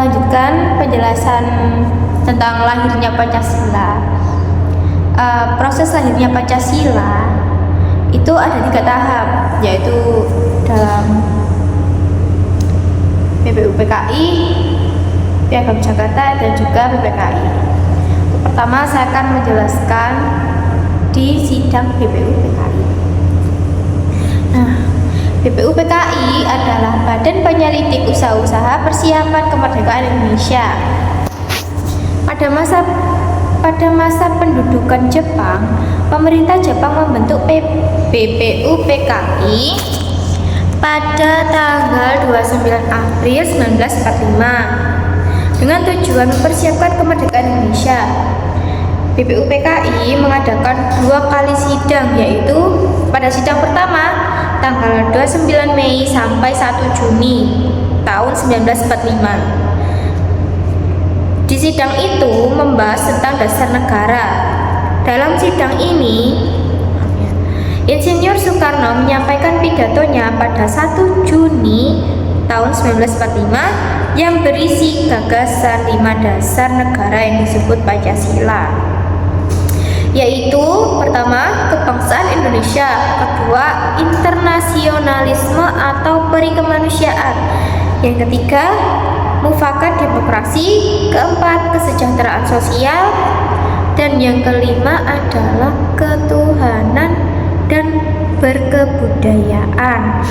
melanjutkan penjelasan tentang lahirnya Pancasila. Proses lahirnya Pancasila itu ada 3 tahap, yaitu dalam BPUPKI, Piagam Jakarta, dan juga PPKI. Pertama, saya akan menjelaskan di sidang BPUPKI. Nah, BPUPKI adalah Badan Penyelidik Usaha-usaha Persiapan Kemerdekaan Indonesia. Pada masa pendudukan Jepang, pemerintah Jepang membentuk BPUPKI pada tanggal 29 April 1945 dengan tujuan mempersiapkan kemerdekaan Indonesia. BPUPKI mengadakan 2 kali sidang, yaitu pada sidang pertama tanggal 29 Mei sampai 1 Juni tahun 1945. Di sidang itu membahas tentang dasar negara. Dalam sidang ini, Insinyur Soekarno menyampaikan pidatonya pada 1 Juni tahun 1945 yang berisi gagasan 5 dasar negara yang disebut Pancasila, yaitu pertama, kebangsaan Indonesia; kedua, internasionalisme atau peri kemanusiaan; yang ketiga, mufakat demokrasi; keempat, kesejahteraan sosial; dan yang kelima adalah ketuhanan dan berkebudayaan.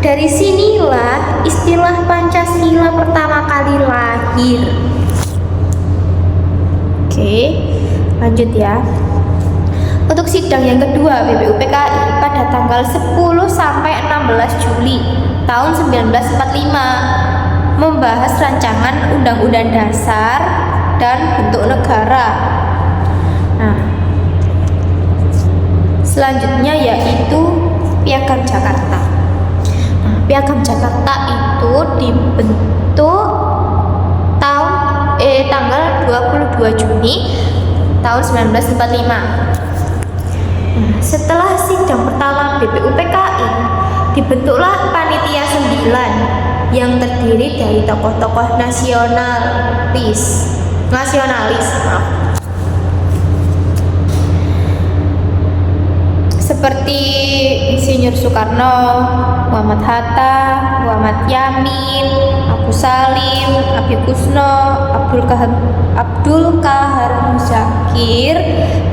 Dari sinilah istilah Pancasila pertama kali lahir. Oke, lanjut ya. Untuk sidang yang kedua BPUPKI pada tanggal 10 sampai 16 Juli tahun 1945 membahas rancangan Undang-Undang Dasar dan bentuk negara. Nah, selanjutnya yaitu Piagam Jakarta. Nah, Piagam Jakarta itu dibentuk tanggal 22 Juni tahun 1945. Nah, setelah sidang pertama BPUPKI, dibentuklah panitia 9 yang terdiri dari tokoh-tokoh nasionalis. Seperti Insinyur Soekarno, Muhammad Hatta, Muhammad Yamin, Abu Salim, Habib Kusno, Abdul Kahar Muzakir,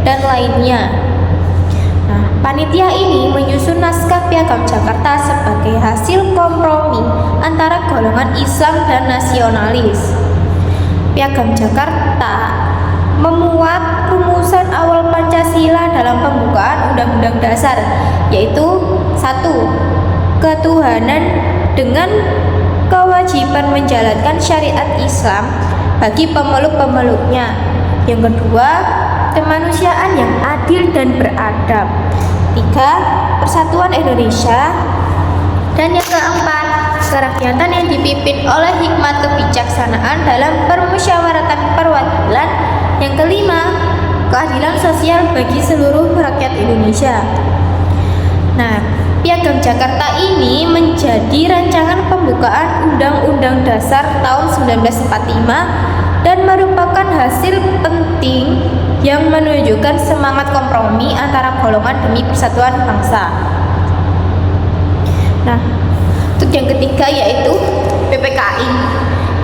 dan lainnya. Nah, panitia ini menyusun naskah Piagam Jakarta sebagai hasil kompromi antara golongan Islam dan nasionalis. Piagam Jakarta memuat rumusan awal Pancasila dalam pembukaan Undang-Undang Dasar, yaitu 1. Ketuhanan dengan kewajiban menjalankan syariat Islam bagi pemeluk-pemeluknya. Yang kedua, kemanusiaan yang adil dan beradab. 3. Persatuan Indonesia. Dan yang keempat, kerakyatan yang dipimpin oleh hikmat kebijaksanaan dalam permusyawaratan perwakilan. Yang kelima, keadilan sosial bagi seluruh rakyat Indonesia. Nah, Piagam Jakarta ini menjadi rancangan pembukaan Undang-Undang Dasar tahun 1945 dan merupakan hasil penting yang menunjukkan semangat kompromi antara golongan demi persatuan bangsa. Nah, untuk yang ketiga yaitu PPKI.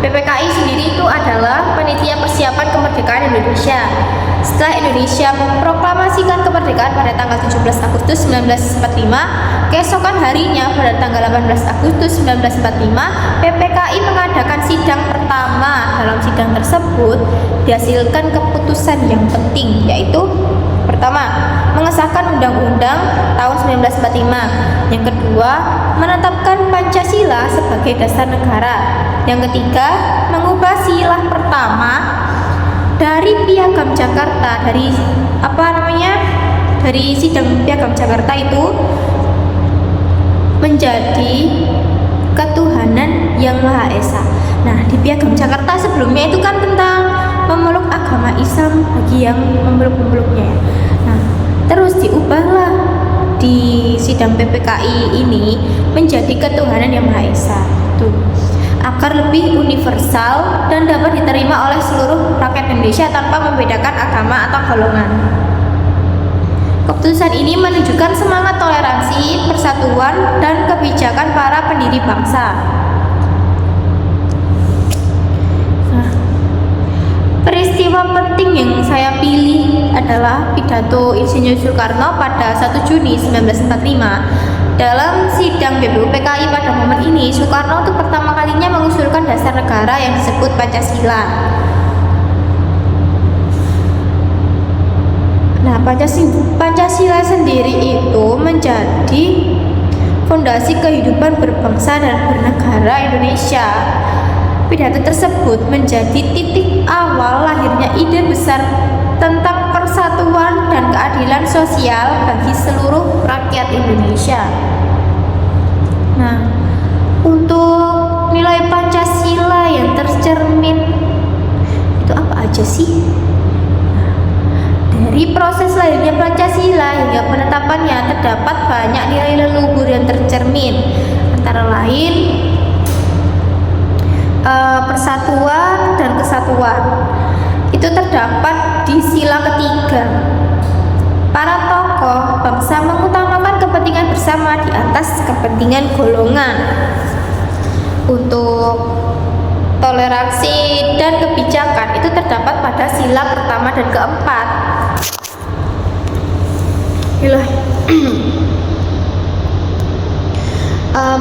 PPKI sendiri itu adalah Panitia Persiapan Kemerdekaan Indonesia. Setelah Indonesia memproklamasikan kemerdekaan pada tanggal 17 Agustus 1945, keesokan harinya pada tanggal 18 Agustus 1945, PPKI mengadakan sidang pertama. Dalam sidang tersebut dihasilkan keputusan yang penting, yaitu pertama, mengesahkan Undang-Undang tahun 1945. Yang kedua, menetapkan Pancasila sebagai dasar negara. Yang ketiga, mengubah silah pertama dari Piagam Jakarta, dari sidang Piagam Jakarta itu menjadi ketuhanan yang Maha Esa. Nah, di Piagam Jakarta sebelumnya itu kan tentang memeluk agama Islam bagi yang memeluk-memeluknya. Nah, terus diubahlah di sidang PPKI ini menjadi ketuhanan yang Maha Esa. Tuh. agar lebih universal dan dapat diterima oleh seluruh rakyat Indonesia tanpa membedakan agama atau golongan. Keputusan ini menunjukkan semangat toleransi, persatuan, dan kebijakan para pendiri bangsa. Peristiwa penting yang saya pilih adalah pidato Insinyur Soekarno pada 1 Juni 1945. Dalam sidang BPUPKI pada momen ini, Soekarno untuk pertama kalinya mengusulkan dasar negara yang disebut Pancasila. Nah, Pancasila sendiri itu menjadi fondasi kehidupan berbangsa dan bernegara Indonesia. Pidato tersebut menjadi titik awal lahirnya ide besar tentang persatuan dan keadilan sosial bagi seluruh rakyat Indonesia. Nah, untuk nilai Pancasila yang tercermin itu apa aja sih? Dari proses lahirnya Pancasila hingga penetapannya terdapat banyak nilai leluhur yang tercermin, antara lain persatuan dan kesatuan. Itu terdapat di sila ketiga. Para tokoh bangsa mengutamakan kepentingan bersama di atas kepentingan golongan. Untuk toleransi dan kebijakan itu terdapat pada sila pertama dan keempat.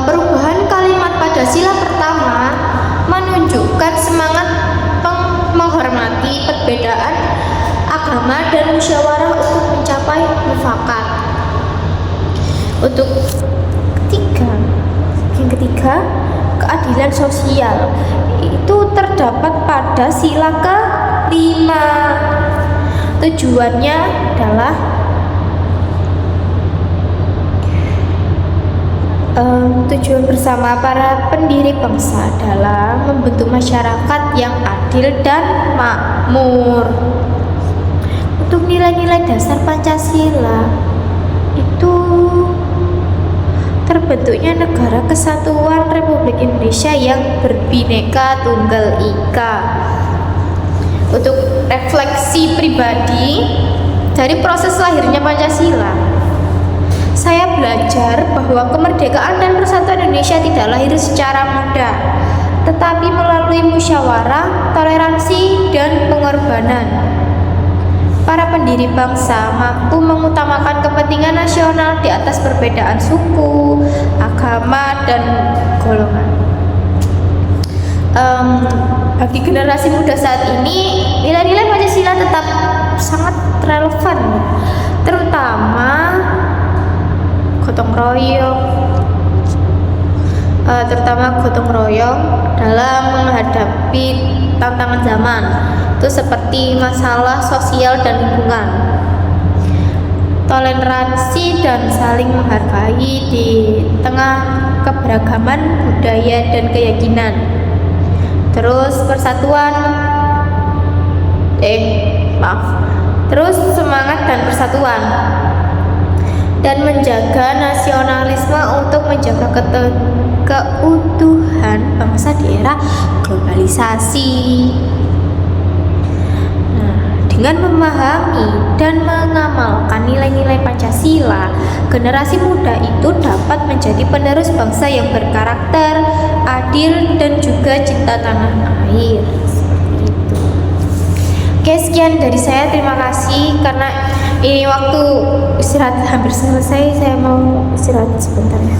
Perubahan kalimat pada sila pertama menunjukkan semangat menghormati perbedaan agama dan musyawarah untuk mencapai mufakat. Untuk yang ketiga, keadilan sosial itu terdapat pada sila ke-5. Tujuannya adalah tujuan bersama para pendiri bangsa adalah membentuk masyarakat yang adil dan makmur. Untuk nilai-nilai dasar Pancasila itu terbentuknya negara kesatuan Republik Indonesia yang berbineka tunggal ika. Untuk refleksi pribadi dari proses lahirnya Pancasila, saya belajar bahwa kemerdekaan dan persatuan Indonesia tidak lahir secara mudah, tetapi melalui musyawarah, toleransi, dan pengorbanan. Para pendiri bangsa mampu mengutamakan kepentingan nasional di atas perbedaan suku, agama, dan golongan. Bagi generasi muda saat ini, nilai-nilai Pancasila tetap sangat relevan, terutama gotong royong dalam menghadapi tantangan zaman, itu seperti masalah sosial dan lingkungan, toleransi dan saling menghargai di tengah keberagaman budaya dan keyakinan, terus terus semangat dan persatuan, dan menjaga nasionalisme untuk menjaga keutuhan bangsa di era globalisasi. Dengan memahami dan mengamalkan nilai-nilai Pancasila, generasi muda itu dapat menjadi penerus bangsa yang berkarakter, adil, dan juga cinta tanah air. Seperti itu. Oke, sekian dari saya. Terima kasih karena ini waktu istirahat hampir selesai. Saya mau istirahat sebentar ya.